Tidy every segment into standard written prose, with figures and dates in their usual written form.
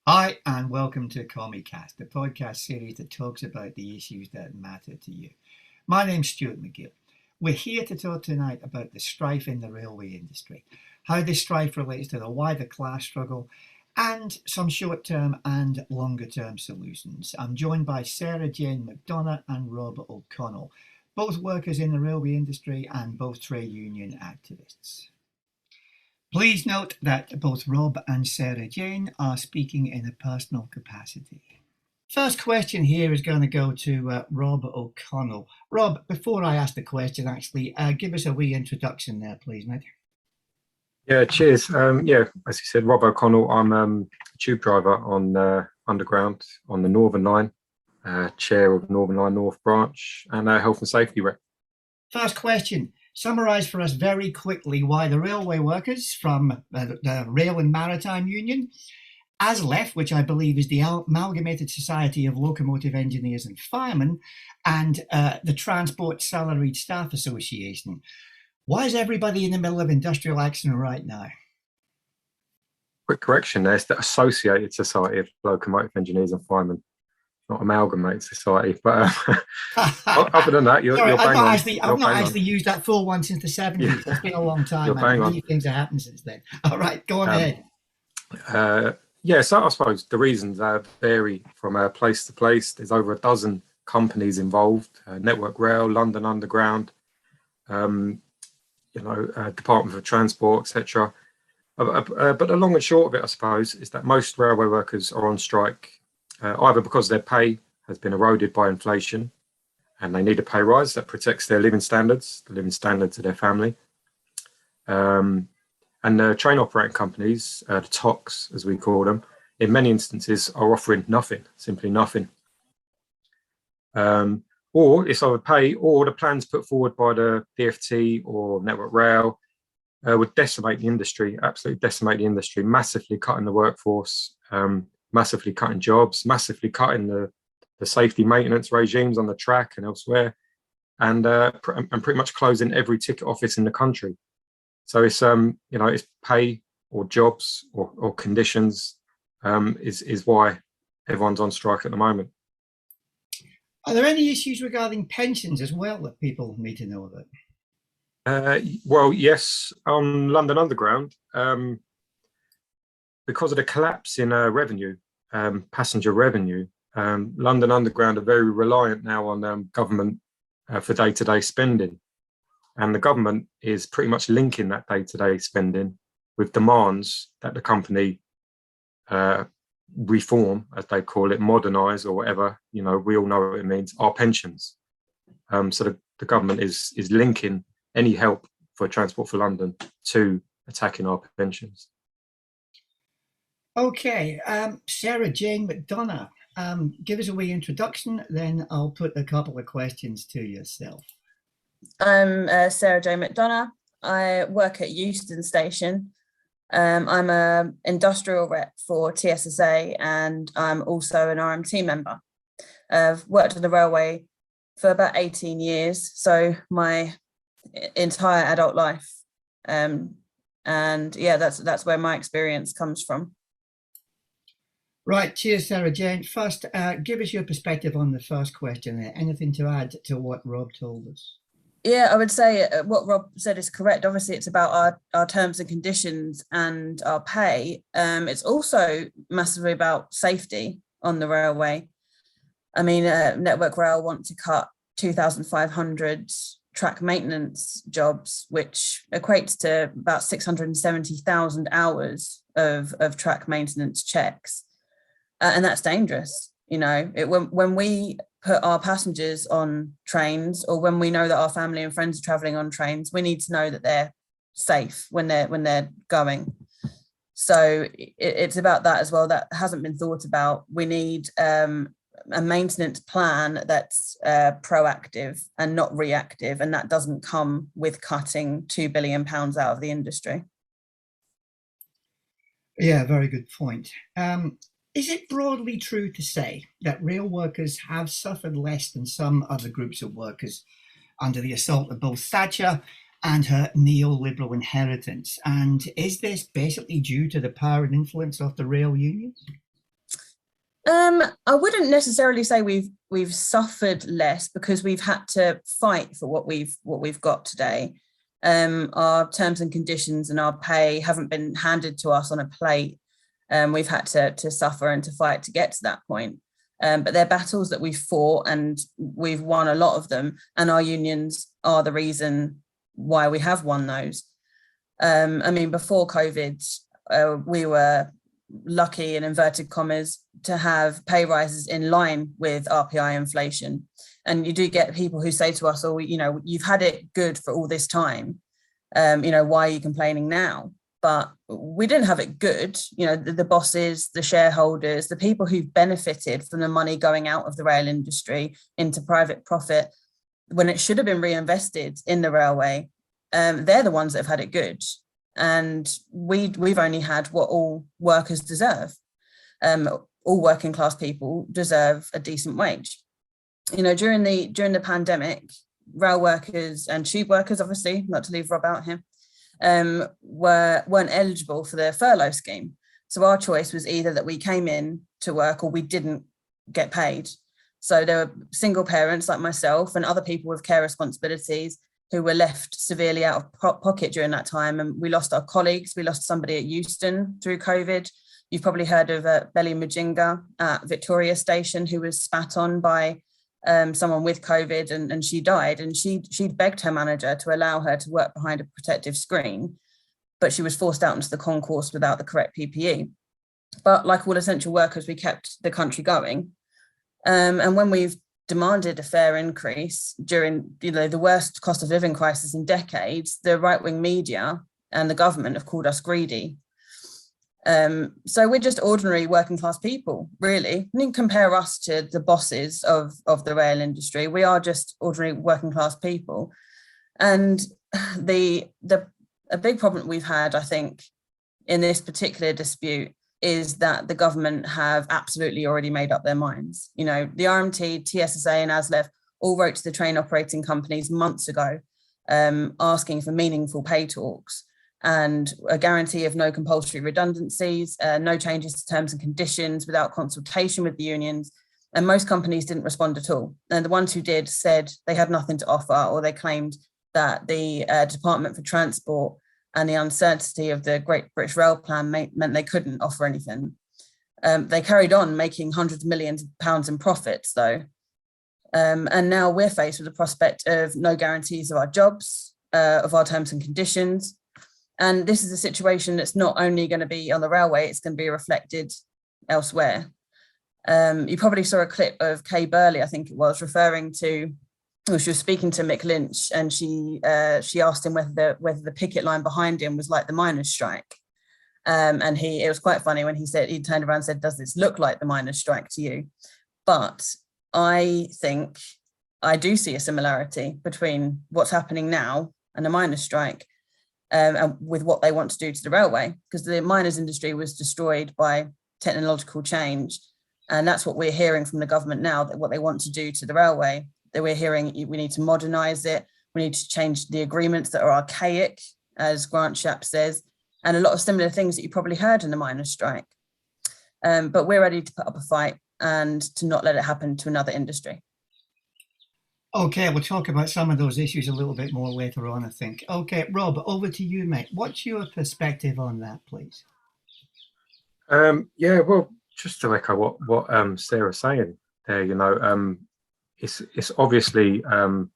Hi, and welcome to CommieCast, the podcast series that talks about the issues that matter to you. My name's Stuart McGill. We're here to talk tonight about the strife in the railway industry, how this strife relates to the wider class struggle, and some short-term and longer-term solutions. I'm joined by Sarah Jane McDonough and Rob O'Connell, both workers in the railway industry and both trade union activists. Please note that both Rob and Sarah Jane are speaking in a personal capacity. First question here is going to go to Rob O'Connell. Rob, before I ask the question, actually, give us a wee introduction there, please, mate. Yeah, cheers. As you said, Rob O'Connell. I'm a tube driver on Underground on the Northern Line, chair of Northern Line North Branch, and health and safety rep. First question. Summarise for us very quickly why the railway workers from the Rail and Maritime Union, ASLEF, which I believe is the Amalgamated Society of Locomotive Engineers and Firemen, and the Transport Salaried Staff Association. Why is everybody in the middle of industrial action right now? Quick correction, there's the Associated Society of Locomotive Engineers and Firemen, not Amalgamated Society. But other than that, you're Sorry, bang on. I've not actually used that full one since the 70s. It's been a long time. Many things have happened since then. All right, go on ahead. So I suppose the reasons vary from place to place. There's over a dozen companies involved: Network Rail, London Underground, Department for Transport, etc. But the long and short of it, I suppose, is that most railway workers are on strike, either because their pay has been eroded by inflation and they need a pay rise that protects their living standards, the living standards of their family. And the train operating companies, the TOCs, as we call them, in many instances are offering nothing, simply nothing. Or it's either pay or the plans put forward by the DfT or Network Rail would decimate the industry, absolutely decimate the industry, massively cutting the workforce, massively cutting jobs, massively cutting the safety maintenance regimes on the track and elsewhere, and pretty much closing every ticket office in the country. So it's it's pay or jobs or conditions is why everyone's on strike at the moment. Are there any issues regarding pensions as well that people need to know about? Well, yes, on London Underground, because of the collapse in revenue, passenger revenue, London Underground are very reliant now on government for day-to-day spending. And the government is pretty much linking that day-to-day spending with demands that the company reform, as they call it, modernise or whatever. We all know what it means, our pensions. So the government is linking any help for Transport for London to attacking our pensions. Okay, Sarah Jane McDonough, give us a wee introduction, then I'll put a couple of questions to yourself. I'm Sarah Jane McDonough. I work at Euston Station. I'm an industrial rep for TSSA, and I'm also an RMT member. I've worked on the railway for about 18 years, so my entire adult life. And yeah, that's where my experience comes from. Right, cheers, Sarah Jane. First, give us your perspective on the first question there. Anything to add to what Rob told us? Yeah, I would say what Rob said is correct. Obviously, it's about our terms and conditions and our pay. It's also massively about safety on the railway. I mean, Network Rail want to cut 2,500 track maintenance jobs, which equates to about 670,000 hours of track maintenance checks. And that's dangerous. When we put our passengers on trains, or when we know that our family and friends are traveling on trains, we need to know that they're safe when they're going. So it's about that as well. That hasn't been thought about. We need a maintenance plan that's proactive and not reactive, and that doesn't come with cutting £2 billion out of the industry. Yeah, very good point. Is it broadly true to say that rail workers have suffered less than some other groups of workers under the assault of both Thatcher and her neoliberal inheritance? And is this basically due to the power and influence of the rail unions? I wouldn't necessarily say we've suffered less, because we've had to fight for what we've got today. Our terms and conditions and our pay haven't been handed to us on a plate. We've had to suffer and to fight to get to that point. But they're battles that we've fought, and we've won a lot of them. And our unions are the reason why we have won those. I mean, before COVID, we were lucky, in inverted commas, to have pay rises in line with RPI inflation. And you do get people who say to us, oh, you've had it good for all this time. Why are you complaining now? But we didn't have it good. The bosses, the shareholders, the people who've benefited from the money going out of the rail industry into private profit when it should have been reinvested in the railway, they're the ones that have had it good. And we've only had what all workers deserve. All working class people deserve a decent wage. During the pandemic, rail workers and tube workers, obviously, not to leave Rob out here, weren't eligible for the furlough scheme. So our choice was either that we came in to work or we didn't get paid. So there were single parents like myself and other people with care responsibilities who were left severely out of pocket during that time. And we lost our colleagues. We lost somebody at Euston through COVID. You've probably heard of Belly Mujinga at Victoria Station, who was spat on by someone with COVID, and she died. And she'd begged her manager to allow her to work behind a protective screen, but she was forced out into the concourse without the correct PPE. But like all essential workers, we kept the country going. And when we've demanded a fair increase during the worst cost of living crisis in decades, the right-wing media and the government have called us greedy. So we're just ordinary working class people, really. You can compare us to the bosses of the rail industry. We are just ordinary working class people. And a big problem we've had, I think, in this particular dispute is that the government have absolutely already made up their minds. The RMT, TSSA and ASLEF all wrote to the train operating companies months ago, asking for meaningful pay talks and a guarantee of no compulsory redundancies, no changes to terms and conditions without consultation with the unions. And most companies didn't respond at all. And the ones who did said they had nothing to offer, or they claimed that the Department for Transport and the uncertainty of the Great British Rail Plan meant they couldn't offer anything. They carried on making hundreds of millions of pounds in profits, though. And now we're faced with the prospect of no guarantees of our jobs, of our terms and conditions. And this is a situation that's not only going to be on the railway, it's going to be reflected elsewhere. You probably saw a clip of Kay Burley, I think it was, referring to, she was speaking to Mick Lynch, and she asked him whether the picket line behind him was like the miners' strike. And it was quite funny when he turned around and said, "Does this look like the miners' strike to you?" But I think I do see a similarity between what's happening now and the miners' strike, and with what they want to do to the railway, because the miners' industry was destroyed by technological change. And that's what we're hearing from the government now, that what they want to do to the railway, that we're hearing we need to modernise it, we need to change the agreements that are archaic, as Grant Shapps says, and a lot of similar things that you probably heard in the miners' strike. But we're ready to put up a fight and to not let it happen to another industry. Okay, we'll talk about some of those issues a little bit more later on, I think. Okay, Rob, over to you, mate. What's your perspective on that, please? Yeah, well, just to echo what Sarah's saying there, it's obviously a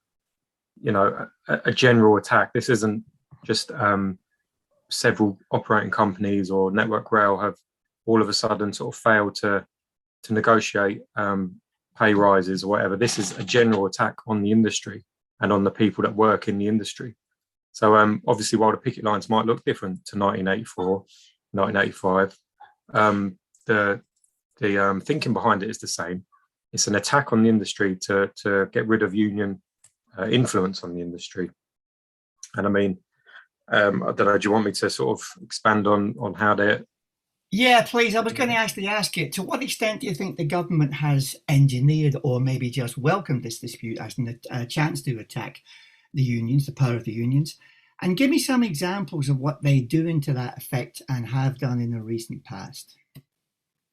general attack. This isn't just several operating companies or Network Rail have all of a sudden sort of failed to negotiate pay rises or whatever. This is a general attack on the industry and on the people that work in the industry. So obviously, while the picket lines might look different to 1984, 1985, the thinking behind it is the same. It's an attack on the industry to get rid of union influence on the industry. And I mean, I don't know, do you want me to sort of expand on how they're... Yeah, please. I was going to actually ask you, to what extent do you think the government has engineered or maybe just welcomed this dispute as a chance to attack the unions, the power of the unions? And give me some examples of what they do to that effect and have done in the recent past.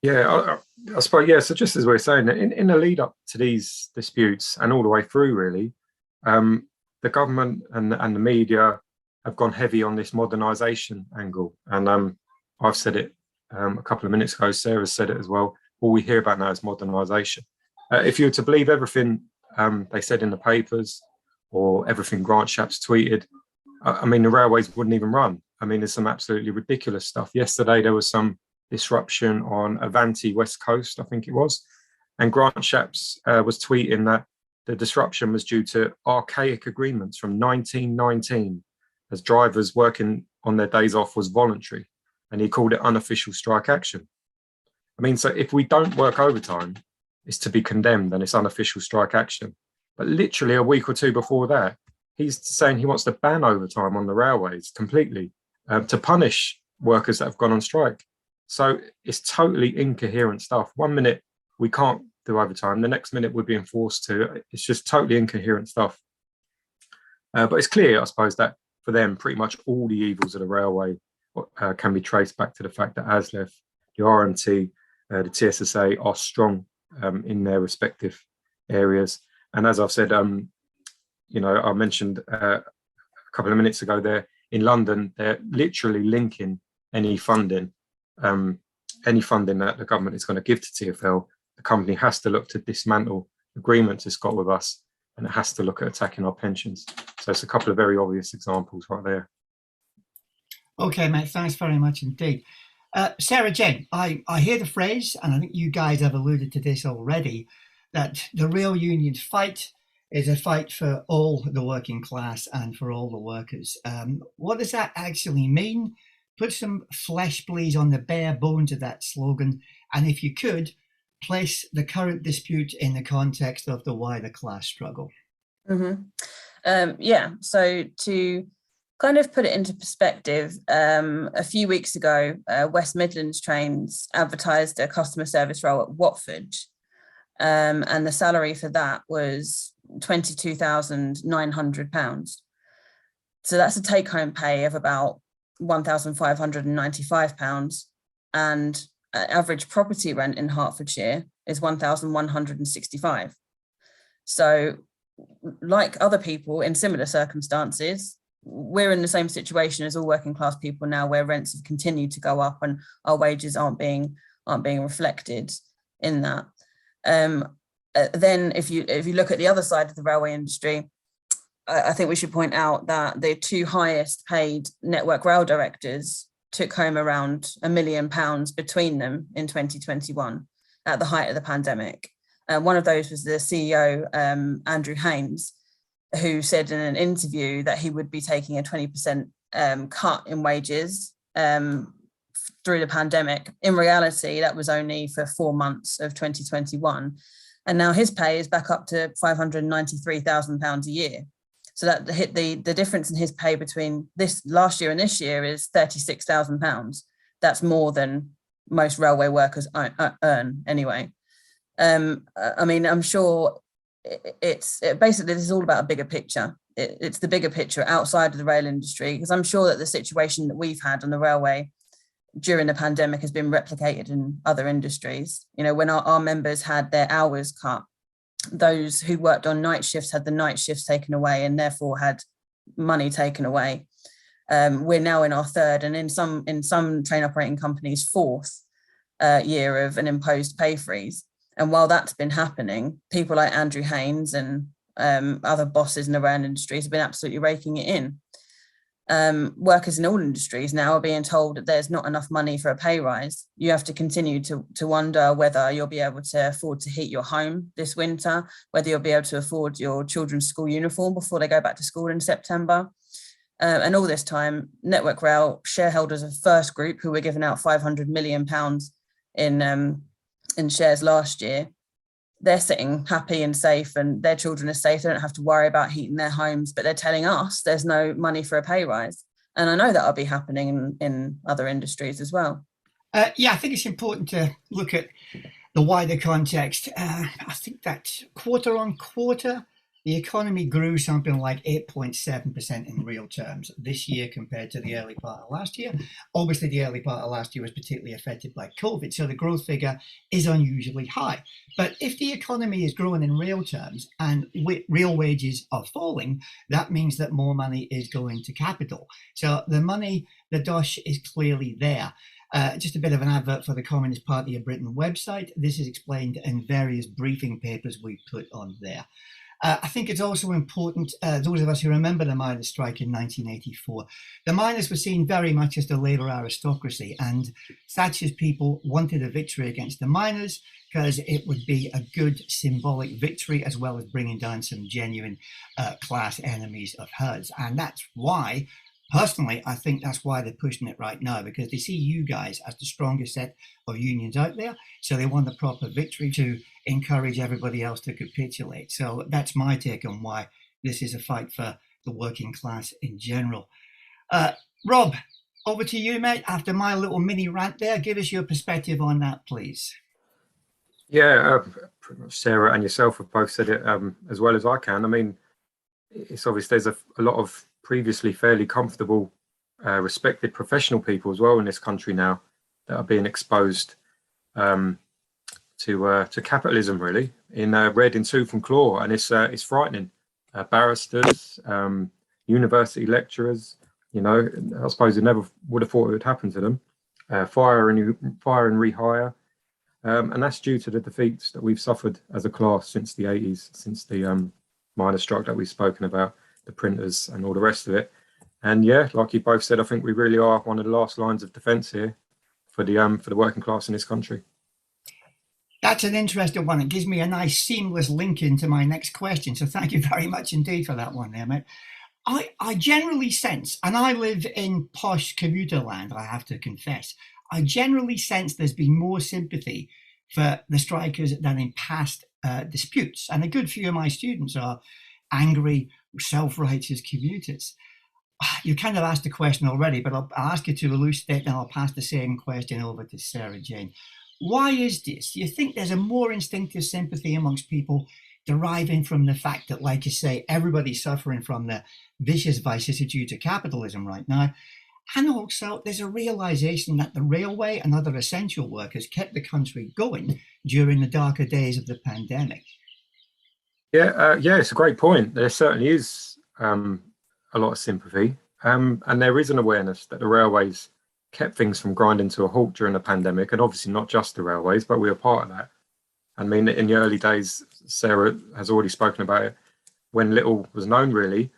Yeah, I suppose, yeah. So just as we were saying, in the lead up to these disputes and all the way through, really, the government and the media have gone heavy on this modernisation angle. And I've said it a couple of minutes ago, Sarah said it as well. All we hear about now is modernisation. If you were to believe everything they said in the papers or everything Grant Shapps tweeted, I mean, the railways wouldn't even run. I mean, there's some absolutely ridiculous stuff. Yesterday, there was some disruption on Avanti West Coast, I think it was. And Grant Shapps was tweeting that the disruption was due to archaic agreements from 1919, as drivers working on their days off was voluntary. And he called it unofficial strike action. I mean, so if we don't work overtime, it's to be condemned and it's unofficial strike action. But literally a week or two before that, he's saying he wants to ban overtime on the railways completely to punish workers that have gone on strike. So it's totally incoherent stuff. 1 minute we can't do overtime, the next minute we're being forced to. It's just totally incoherent stuff. But it's clear, I suppose, that for them, pretty much all the evils of the railway can be traced back to the fact that ASLEF, the RMT, the TSSA are strong in their respective areas. And as I've said, you know, I mentioned a couple of minutes ago there, in London, they're literally linking any funding that the government is going to give to TfL. The company has to look to dismantle agreements it's got with us, and it has to look at attacking our pensions. So it's a couple of very obvious examples right there. Okay, mate, thanks very much indeed. Sarah Jane, I hear the phrase, and I think you guys have alluded to this already, that the rail unions fight is a fight for all the working class and for all the workers. What does that actually mean? Put some flesh, please, on the bare bones of that slogan. And if you could, place the current dispute in the context of the wider class struggle. Yeah, so to kind of put it into perspective, a few weeks ago, West Midlands Trains advertised a customer service role at Watford. And the salary for that was £22,900. So that's a take-home pay of about £1,595, and average property rent in Hertfordshire is £1,165. So like other people in similar circumstances, we're in the same situation as all working class people now, where rents have continued to go up and our wages aren't being reflected in that. Then if you look at the other side of the railway industry, I think we should point out that the two highest paid Network Rail directors took home around £1 million between them in 2021 at the height of the pandemic. One of those was the CEO, Andrew Haines, who said in an interview that he would be taking a 20% cut in wages through the pandemic. In reality, that was only for 4 months of 2021. And now his pay is back up to £593,000 a year. So that the difference in his pay between this last year and this year is £36,000. That's more than most railway workers earn anyway. I mean, I'm sure basically this is all about a bigger picture. It's the bigger picture outside of the rail industry, because I'm sure that the situation that we've had on the railway during the pandemic has been replicated in other industries. You know, when our members had their hours cut, those who worked on night shifts had the night shifts taken away and therefore had money taken away. We're now in our third, and in some train operating companies, fourth year of an imposed pay freeze. And while that's been happening, people like Andrew Haines and other bosses in the rail industries have been absolutely raking it in. Workers in all industries now are being told that there's not enough money for a pay rise. You have to continue to wonder whether you'll be able to afford to heat your home this winter, whether you'll be able to afford your children's school uniform before they go back to school in September. And all this time, Network Rail shareholders of First Group, who were giving out £500 million in shares last year, they're sitting happy and safe, and their children are safe. They don't have to worry about heating their homes, but they're telling us there's no money for a pay rise. And I know that'll be happening in other industries as well. Yeah, I think it's important to look at the wider context. I think that quarter on quarter, The economy grew something like 8.7% in real terms this year compared to the early part of last year. Obviously, the early part of last year was particularly affected by COVID, so the growth figure is unusually high. But if the economy is growing in real terms and real wages are falling, that means that more money is going to capital. So the money, the dosh, is clearly there. Just a bit of an advert for the Communist Party of Britain website. This is explained in various briefing papers we put on there. I think it's also important, those of us who remember the miners' strike in 1984, the miners were seen very much as the labour aristocracy, and Thatcher's people wanted a victory against the miners because it would be a good symbolic victory, as well as bringing down some genuine class enemies of hers. And that's why, personally, I think that's why they're pushing it right now, because they see you guys as the strongest set of unions out there. So they want a proper victory to encourage everybody else to capitulate. So that's my take on why this is a fight for the working class in general. Rob, over to you, mate. After my little mini rant there, give us your perspective on that, please. Yeah, pretty much Sarah and yourself have both said it as well as I can. I mean, it's obvious there's a lot of previously fairly comfortable, respected professional people as well in this country now that are being exposed to capitalism, really, in red in tooth and claw, and it's frightening. Barristers, university lecturers, I suppose you never would have thought it would happen to them. Fire and rehire, and that's due to the defeats that we've suffered as a class since the 80s, since the minor strike that we've spoken about, the printers and all the rest of it. And yeah, like you both said, I think we really are one of the last lines of defence here for the working class in this country. That's an interesting one. It gives me a nice seamless link into my next question. So thank you very much indeed for that one there, mate. I generally sense, and I live in posh commuter land, I have to confess, I generally sense there's been more sympathy for the strikers than in past disputes. And a good few of my students are angry, self-righteous commuters. You kind of asked the question already, but I'll ask you to elucidate, and I'll pass the same question over to Sarah Jane. Why is this? Do you think there's a more instinctive sympathy amongst people deriving from the fact that, like you say, everybody's suffering from the vicious vicissitudes of capitalism right now? And also there's a realization that the railway and other essential workers kept the country going during the darker days of the pandemic. Yeah, it's a great point. There certainly is a lot of sympathy, and there is an awareness that the railways kept things from grinding to a halt during the pandemic, and obviously not just the railways, but we were part of that. I mean, in the early days, Sarah has already spoken about it, when little was known really,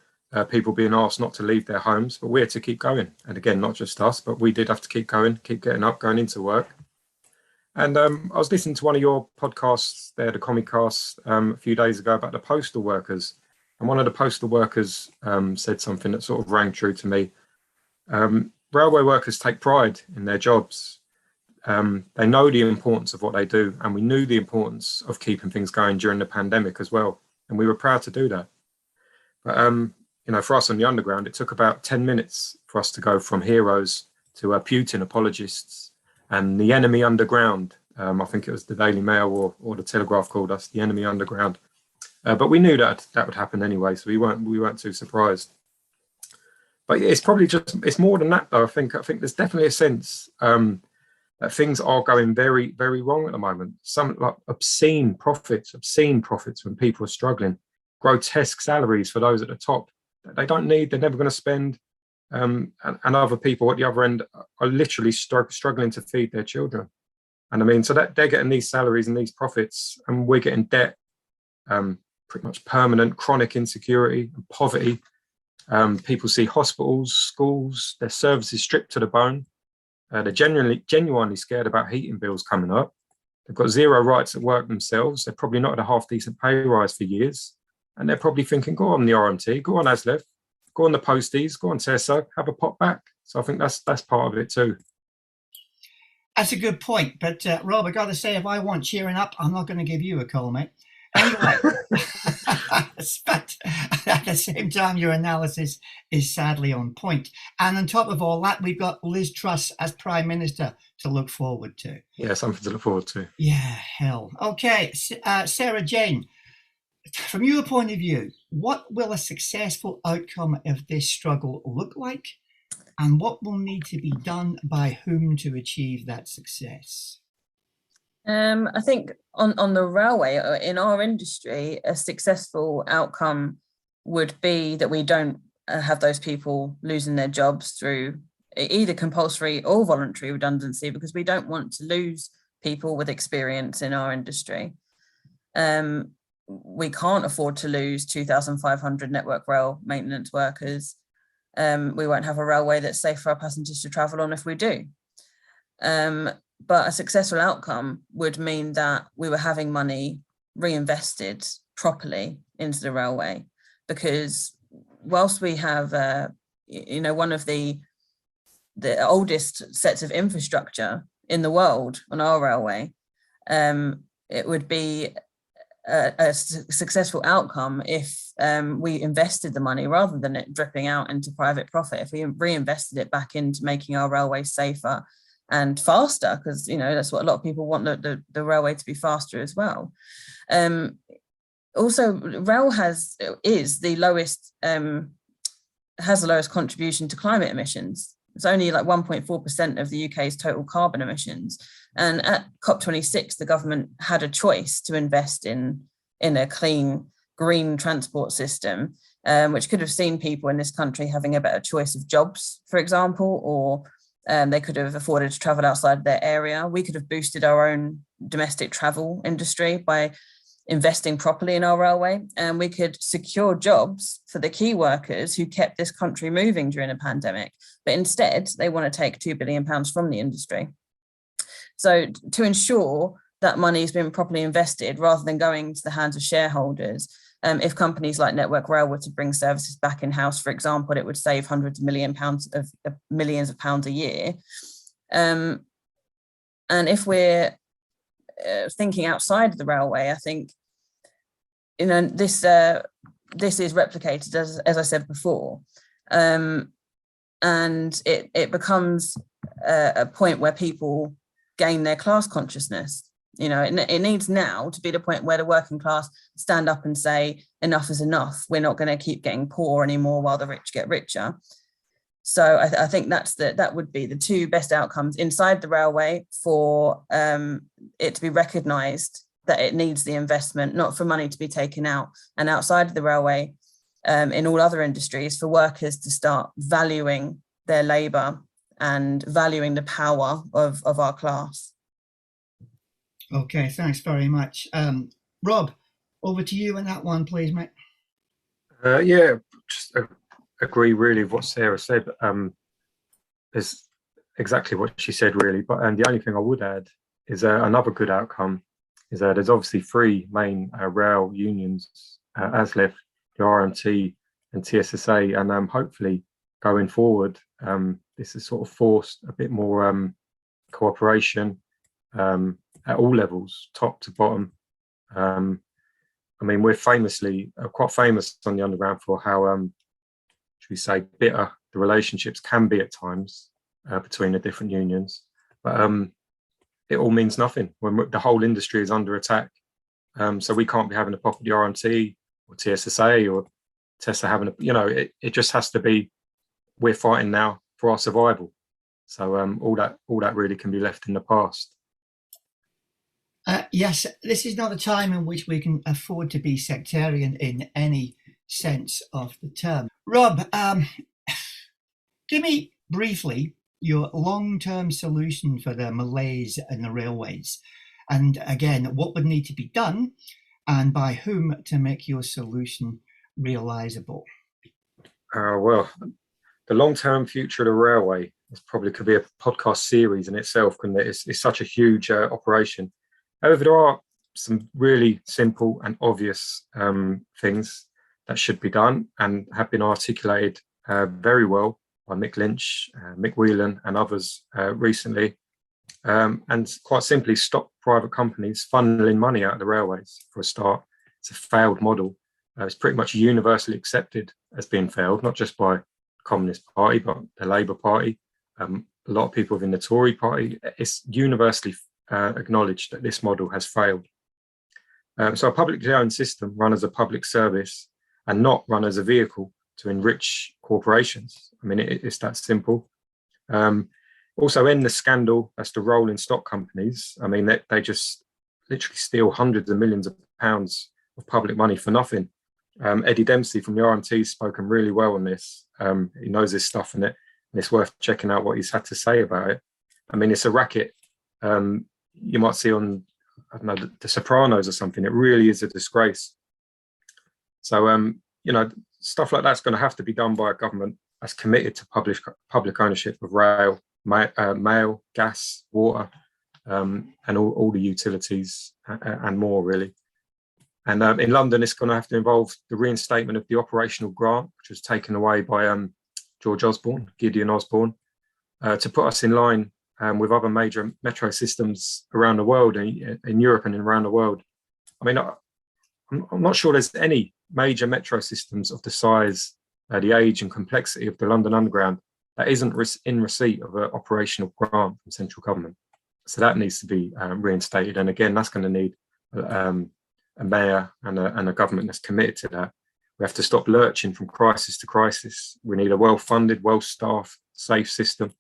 people being asked not to leave their homes, but we had to keep going. And again, not just us, but we did have to keep going, keep getting up, going into work. And I was listening to one of your podcasts there, the CommieCast, a few days ago about the postal workers. And one of the postal workers said something that sort of rang true to me. Railway workers take pride in their jobs. They know the importance of what they do, and we knew the importance of keeping things going during the pandemic as well, and we were proud to do that. But for us on the underground, it took about 10 minutes for us to go from heroes to Putin apologists and the enemy underground. I think it was the Daily Mail or the Telegraph called us the enemy underground, but we knew that would happen anyway, so we weren't too surprised. But it's probably it's more than that, though. I think there's definitely a sense that things are going very, very wrong at the moment. Some like obscene profits when people are struggling, grotesque salaries for those at the top that they don't need, they're never going to spend, and other people at the other end are literally struggling to feed their children. And I mean, so that they're getting these salaries and these profits, and we're getting debt, pretty much permanent, chronic insecurity and poverty. People see hospitals, schools, their services stripped to the bone. They're genuinely scared about heating bills coming up. They've got zero rights at work themselves. They're probably not had a half-decent pay rise for years. And they're probably thinking, go on the RMT, go on ASLEF, go on the Posties, go on Tesso, have a pop back. So I think that's part of it too. That's a good point. But Rob, I got to say, if I want cheering up, I'm not going to give you a call, mate. Anyway, but at the same time, your analysis is sadly on point. And on top of all that, we've got Liz Truss as Prime Minister to look forward to. Yeah, something to look forward to. Yeah, hell. Okay, Sarah Jane, from your point of view, what will a successful outcome of this struggle look like? And what will need to be done by whom to achieve that success? I think on the railway, in our industry, a successful outcome would be that we don't have those people losing their jobs through either compulsory or voluntary redundancy, because we don't want to lose people with experience in our industry. We can't afford to lose 2,500 Network Rail maintenance workers. We won't have a railway that's safe for our passengers to travel on if we do. But a successful outcome would mean that we were having money reinvested properly into the railway, because whilst we have, one of the oldest sets of infrastructure in the world on our railway, it would be a successful outcome if we invested the money rather than it dripping out into private profit. If we reinvested it back into making our railways safer and faster, because that's what a lot of people want, the railway to be faster as well. Also, rail has the lowest contribution to climate emissions. It's only like 1.4% of the UK's total carbon emissions. And at COP26, the government had a choice to invest in a clean, green transport system, which could have seen people in this country having a better choice of jobs, for example, or they could have afforded to travel outside their area. We could have boosted our own domestic travel industry by investing properly in our railway, and we could secure jobs for the key workers who kept this country moving during a pandemic. But instead, they want to take £2 billion from the industry. So to ensure that money has been properly invested rather than going to the hands of shareholders, if companies like Network Rail were to bring services back in-house, for example, it would save hundreds of millions of pounds a year. And if we're thinking outside of the railway, I think this is replicated as I said before, and it becomes a point where people gain their class consciousness. It needs now to be the point where the working class stand up and say enough is enough. We're not going to keep getting poor anymore while the rich get richer. So I think that would be the two best outcomes inside the railway, for it to be recognised that it needs the investment, not for money to be taken out, and outside of the railway, in all other industries, for workers to start valuing their labour and valuing the power of our class. Okay, thanks very much. Rob, over to you on that one, please, mate. Just agree really with what Sarah said. Is exactly what she said, really. But the only thing I would add is another good outcome is there's obviously three main rail unions, ASLEF, the RMT and TSSA, and hopefully going forward, this has sort of forced a bit more cooperation at all levels, top to bottom. We're famously quite famous on the Underground for how, should we say, bitter the relationships can be at times between the different unions. But it all means nothing when the whole industry is under attack. So we can't be having a pop at the RMT or TSSA or Tesla having it just has to be, we're fighting now for our survival. So all that really can be left in the past. Yes, this is not a time in which we can afford to be sectarian in any sense of the term. Rob, give me briefly your long-term solution for the malaise in the railways, and again, what would need to be done and by whom to make your solution realisable. Well, the long-term future of the railway probably could be a podcast series in itself, and it's such a huge operation. However, there are some really simple and obvious things that should be done and have been articulated very well by Mick Lynch, Mick Whelan and others recently. And quite simply, stop private companies funneling money out of the railways for a start. It's a failed model. It's pretty much universally accepted as being failed, not just by the Communist Party, but the Labour Party. A lot of people within the Tory Party. It's universally acknowledged that this model has failed. So a publicly owned system run as a public service and not run as a vehicle to enrich corporations. I mean, it's that simple. Also, in the scandal, that's the rolling stock companies. I mean, they just literally steal hundreds of millions of pounds of public money for nothing. Eddie Dempsey from the RMT has spoken really well on this. He knows his stuff in it, and it's worth checking out what he's had to say about it. I mean, it's a racket. You might see on, I don't know, the Sopranos or something. It really is a disgrace. So, stuff like that's going to have to be done by a government that's committed to public ownership of rail, mail, gas, water, and all the utilities and more, really. And in London, it's going to have to involve the reinstatement of the operational grant, which was taken away by Gideon Osborne, to put us in line with other major metro systems around the world, in Europe and around the world. I mean, I'm not sure there's any major metro systems of the size, the age and complexity of the London Underground that isn't in receipt of an operational grant from central government. So that needs to be reinstated. And again, that's going to need a mayor and a government that's committed to that. We have to stop lurching from crisis to crisis. We need a well-funded, well-staffed, safe system.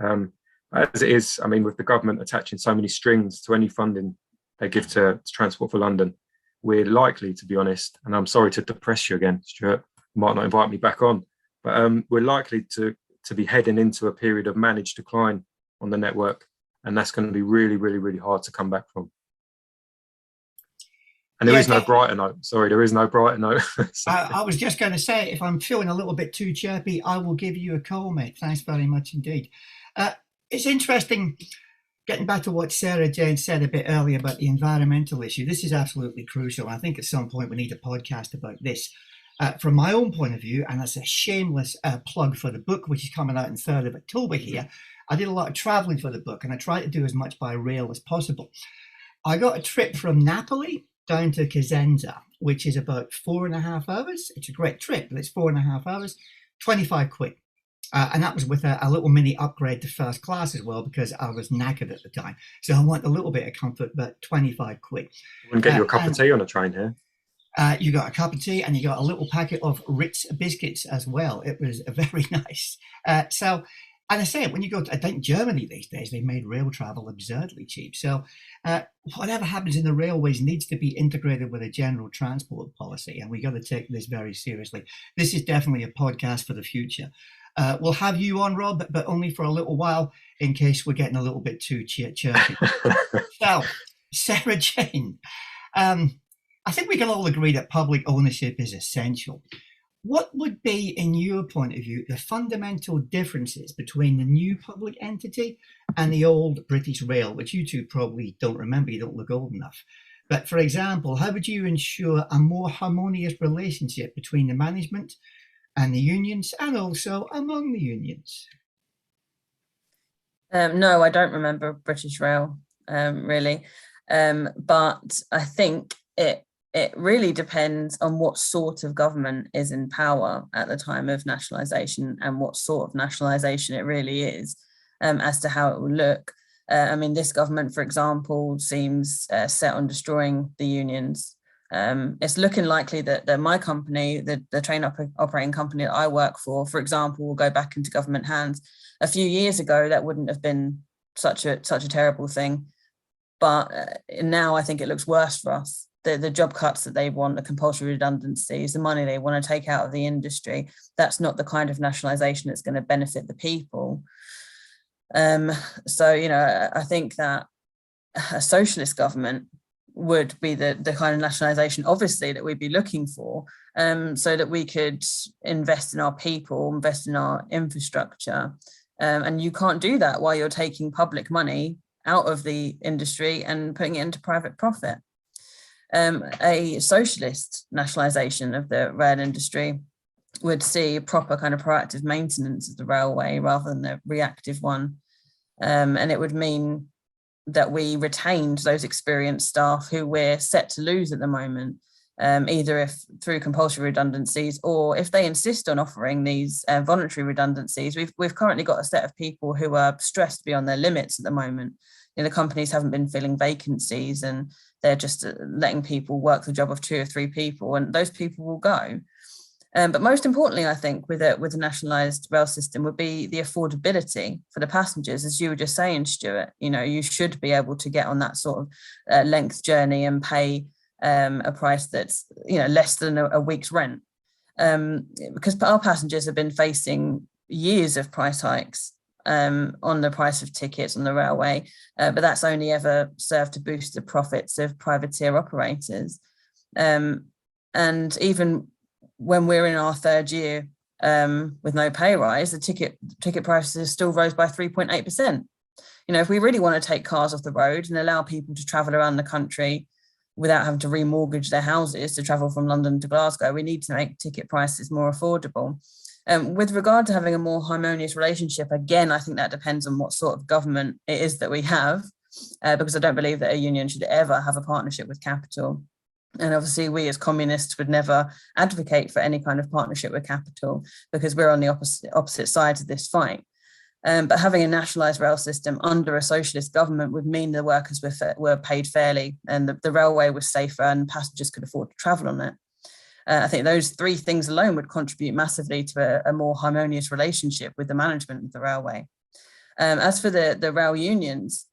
As it is, I mean, with the government attaching so many strings to any funding they give to Transport for London, we're likely, to be honest, and I'm sorry to depress you again, Stuart, you might not invite me back on, but we're likely to be heading into a period of managed decline on the network, and that's going to be really, really, really hard to come back from. And there is no brighter note. Sorry, there is no brighter note. I was just going to say, if I'm feeling a little bit too chirpy, I will give you a call, mate. Thanks very much indeed. It's interesting, getting back to what Sarah Jane said a bit earlier about the environmental issue. This is absolutely crucial. I think at some point we need a podcast about this. From my own point of view, and that's a shameless plug for the book, which is coming out on 3rd of October here, I did a lot of traveling for the book, and I tried to do as much by rail as possible. I got a trip from Napoli down to Cosenza, which is about 4.5 hours. It's a great trip, but it's 4.5 hours, 25 quid. And that was with a little mini upgrade to first class as well, because I was knackered at the time. So I want a little bit of comfort, but 25 quid. We'll get you a cup of tea on a train here. You got a cup of tea and you got a little packet of Ritz biscuits as well. It was very nice. And I say, when you go to, I think, Germany these days, they've made rail travel absurdly cheap. So whatever happens in the railways needs to be integrated with a general transport policy. And we got to take this very seriously. This is definitely a podcast for the future. We'll have you on, Rob, but only for a little while in case we're getting a little bit too chirpy. So, Sarah Jane, I think we can all agree that public ownership is essential. What would be, in your point of view, the fundamental differences between the new public entity and the old British Rail, which you two probably don't remember, you don't look old enough. But for example, how would you ensure a more harmonious relationship between the management and the unions, and also among the unions? No, I don't remember British Rail, really. But I think it really depends on what sort of government is in power at the time of nationalisation and what sort of nationalisation it really is, as to how it will look. I mean, this government, for example, seems set on destroying the unions. It's looking likely that my company, the train operating company that I work for example, will go back into government hands. A few years ago, that wouldn't have been such a terrible thing. But now I think it looks worse for us. The job cuts that they want, the compulsory redundancies, the money they want to take out of the industry, that's not the kind of nationalisation that's going to benefit the people. So, I think that a socialist government would be the kind of nationalisation, obviously, that we'd be looking for, so that we could invest in our people, invest in our infrastructure. And you can't do that while you're taking public money out of the industry and putting it into private profit. A socialist nationalisation of the rail industry would see proper kind of proactive maintenance of the railway rather than the reactive one. And it would mean that we retained those experienced staff who we're set to lose at the moment, either if through compulsory redundancies or if they insist on offering these voluntary redundancies. We've currently got a set of people who are stressed beyond their limits at the moment. the companies haven't been filling vacancies, and they're just letting people work the job of 2 or 3 people, and those people will go. But most importantly, I think with a nationalised rail system would be the affordability for the passengers. As you were just saying, Stuart, you should be able to get on that sort of length journey and pay a price that's less than a week's rent, because our passengers have been facing years of price hikes on the price of tickets on the railway, but that's only ever served to boost the profits of privateer operators. And even when we're in our 3rd year with no pay rise, the ticket prices still rose by 3.8%. If we really want to take cars off the road and allow people to travel around the country without having to remortgage their houses to travel from London to Glasgow, we need to make ticket prices more affordable. With regard to having a more harmonious relationship, again, I think that depends on what sort of government it is that we have, because I don't believe that a union should ever have a partnership with capital. And obviously, we as communists would never advocate for any kind of partnership with capital, because we're on the opposite sides of this fight. But having a nationalised rail system under a socialist government would mean the workers were paid fairly, and the railway was safer, and passengers could afford to travel on it. I think those 3 things alone would contribute massively to a more harmonious relationship with the management of the railway. As for the rail unions,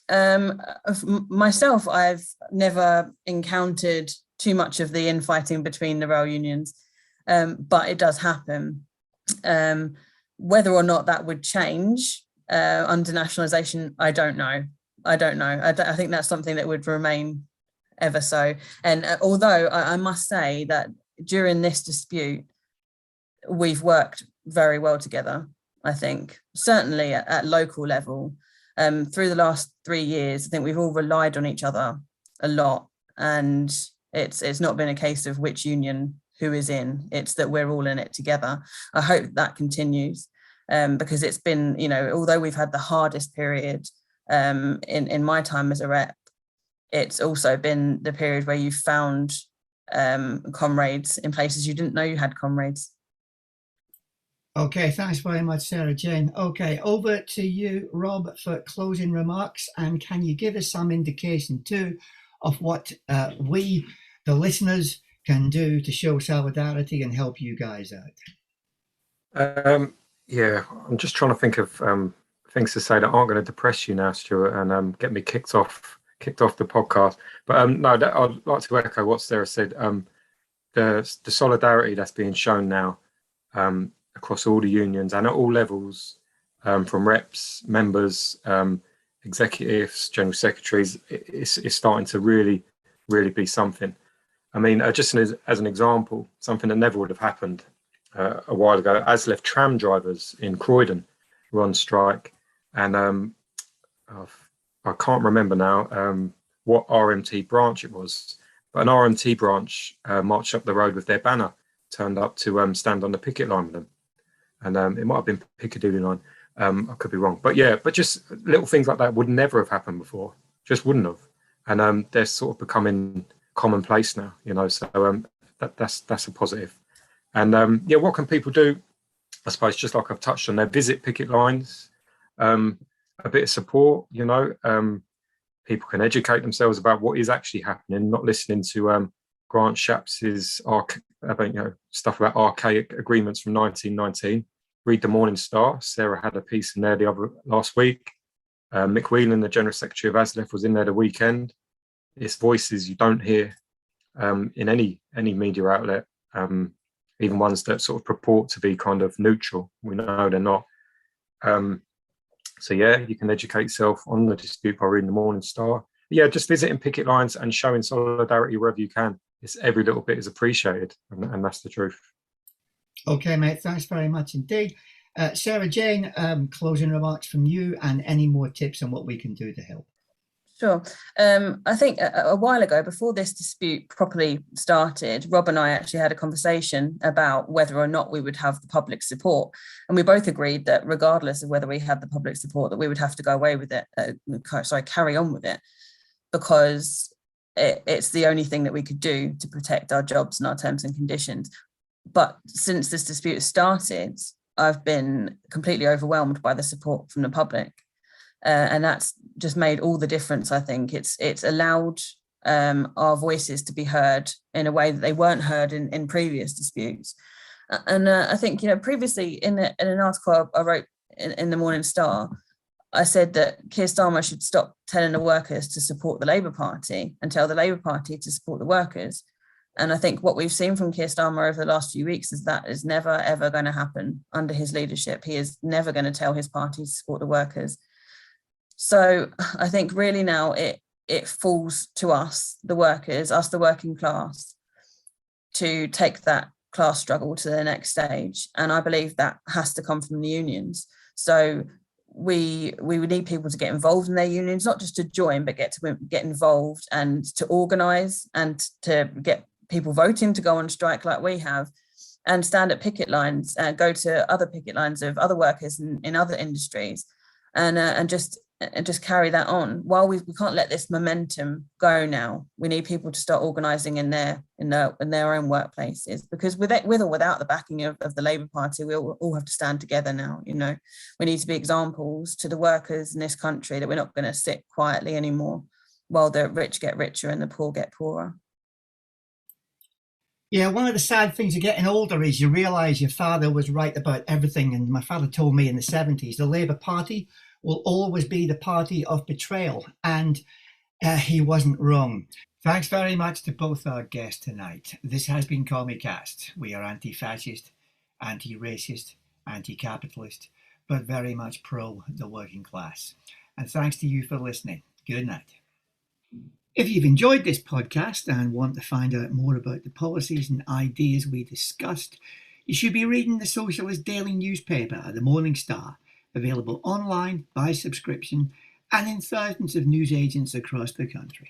myself, I've never encountered too much of the infighting between the rail unions, but it does happen. Whether or not that would change under nationalisation, I don't know. I think that's something that would remain ever so. And although I must say that during this dispute, we've worked very well together, I think, certainly at local level. Through the last 3 years, I think we've all relied on each other a lot, and it's not been a case of which union who is in, it's that we're all in it together. I hope that continues, because it's been, although we've had the hardest period in my time as a rep, it's also been the period where you found comrades in places you didn't know you had comrades. Okay, thanks very much, Sarah Jane. Okay, over to you, Rob, for closing remarks. And can you give us some indication too of what we, the listeners, can do to show solidarity and help you guys out? Yeah, I'm just trying to think of things to say that aren't going to depress you now, Stuart, and get me kicked off the podcast. But no, I'd like to echo what Sarah said. The solidarity that's being shown now across all the unions and at all levels, from reps, members, executives, general secretaries, it's starting to really, really be something. I mean, just as an example, something that never would have happened a while ago, ASLEF tram drivers in Croydon were on strike, and I can't remember now what RMT branch it was, but an RMT branch marched up the road with their banner, turned up to stand on the picket line with them. And it might have been Piccadilly line. I could be wrong. But just little things like that would never have happened before. Just wouldn't have. And they're sort of becoming commonplace now, so that's a positive. And what can people do? I suppose, just like I've touched on there, visit picket lines, a bit of support, people can educate themselves about what is actually happening, not listening to Grant Shapps's stuff about archaic agreements from 1919. Read the Morning Star. Sarah had a piece in there last week. Mick Whelan, the General Secretary of ASLEF, was in there the weekend. It's voices you don't hear in any media outlet, even ones that sort of purport to be kind of neutral. We know they're not. You can educate yourself on the dispute by reading the Morning Star. Just visiting picket lines and showing solidarity wherever you can. It's every little bit is appreciated, and that's the truth. Okay, mate. Thanks very much indeed. Sarah Jane, closing remarks from you and any more tips on what we can do to help. Sure. I think a while ago, before this dispute properly started, Rob and I actually had a conversation about whether or not we would have the public support. And we both agreed that regardless of whether we had the public support, that we would have to go away with it, carry on with it, because it's the only thing that we could do to protect our jobs and our terms and conditions. But since this dispute started, I've been completely overwhelmed by the support from the public. And that's just made all the difference. I think it's allowed our voices to be heard in a way that they weren't heard in previous disputes. And I think, previously in an article I wrote in the Morning Star, I said that Keir Starmer should stop telling the workers to support the Labour Party and tell the Labour Party to support the workers. And I think what we've seen from Keir Starmer over the last few weeks is that is never, ever going to happen under his leadership. He is never going to tell his party to support the workers. So I think really now it falls to us, the workers, us, the working class, to take that class struggle to the next stage. And I believe that has to come from the unions. So we would need people to get involved in their unions, not just to join, but get involved and to organise and to get people voting to go on strike like we have, and stand at picket lines, go to other picket lines of other workers in other industries, and just carry that on. While we can't let this momentum go now, we need people to start organising in their own workplaces, because with or without the backing of the Labour Party, we all have to stand together now. We need to be examples to the workers in this country that we're not going to sit quietly anymore while the rich get richer and the poor get poorer. Yeah, one of the sad things of getting older is you realise your father was right about everything. And my father told me in the 70s, the Labour Party will always be the party of betrayal. And he wasn't wrong. Thanks very much to both our guests tonight. This has been CommieCast. We are anti-fascist, anti-racist, anti-capitalist, but very much pro the working class. And thanks to you for listening. Good night. If you've enjoyed this podcast and want to find out more about the policies and ideas we discussed, you should be reading the Socialist Daily newspaper, The Morning Star, available online by subscription and in thousands of newsagents across the country.